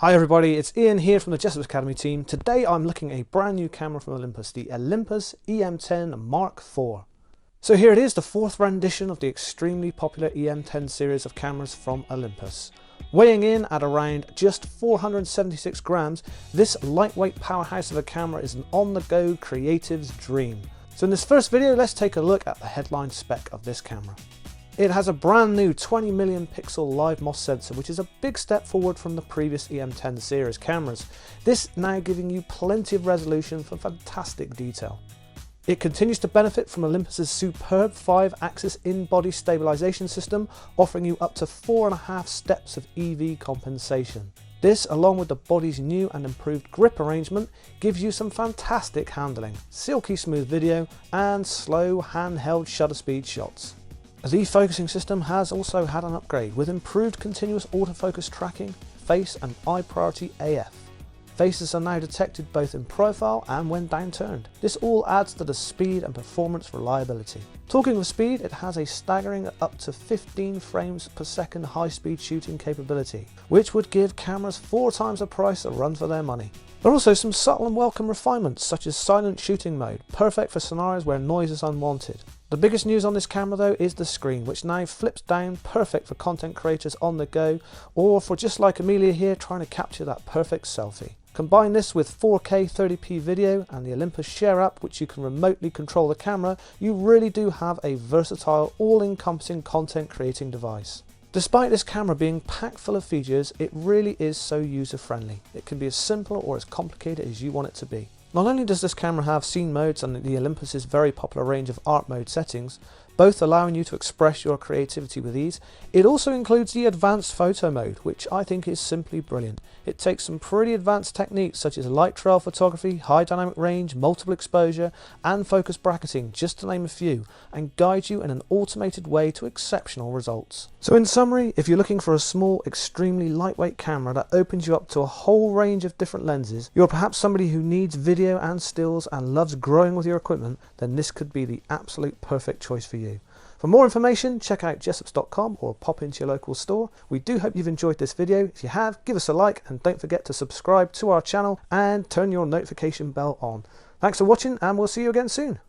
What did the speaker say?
Hi everybody, it's Ian here from the Jessops Academy team. Today I'm looking at a brand new camera from Olympus, the Olympus E-M10 Mark IV. So here it is, the fourth rendition of the extremely popular E-M10 series of cameras from Olympus. Weighing in at around just 476 grams, this lightweight powerhouse of a camera is an on-the-go creative's dream. So in this first video, let's take a look at the headline spec of this camera. It has a brand new 20 million pixel live MOS sensor, which is a big step forward from the previous E-M10 series cameras. This now giving you plenty of resolution for fantastic detail. It continues to benefit from Olympus's superb 5-axis in-body stabilisation system, offering you up to 4.5 steps of EV compensation. This, along with the body's new and improved grip arrangement, gives you some fantastic handling, silky smooth video and slow handheld shutter speed shots. The focusing system has also had an upgrade with improved continuous autofocus tracking, face and eye priority AF. Faces are now detected both in profile and when downturned. This all adds to the speed and performance reliability. Talking of speed, it has a staggering up to 15 frames per second high-speed shooting capability, which would give cameras 4 times the price a run for their money. There are also some subtle and welcome refinements such as silent shooting mode, perfect for scenarios where noise is unwanted. The biggest news on this camera though is the screen, which now flips down, perfect for content creators on the go or for just like Amelia here trying to capture that perfect selfie. Combine this with 4K 30p video and the Olympus Share app, which you can remotely control the camera, you really do have a versatile, all-encompassing content creating device. Despite this camera being packed full of features, it really is so user-friendly. It can be as simple or as complicated as you want it to be. Not only does this camera have scene modes and the Olympus's very popular range of art mode settings, both allowing you to express your creativity with ease, it also includes the advanced photo mode, which I think is simply brilliant. It takes some pretty advanced techniques such as light trail photography, high dynamic range, multiple exposure and focus bracketing, just to name a few, and guides you in an automated way to exceptional results. So in summary, if you're looking for a small, extremely lightweight camera that opens you up to a whole range of different lenses, you're perhaps somebody who needs video and stills and loves growing with your equipment, then this could be the absolute perfect choice for you. For more information, check out jessops.com or pop into your local store. We do hope you've enjoyed this video. If you have, give us a like and don't forget to subscribe to our channel and turn your notification bell on. Thanks for watching and we'll see you again soon.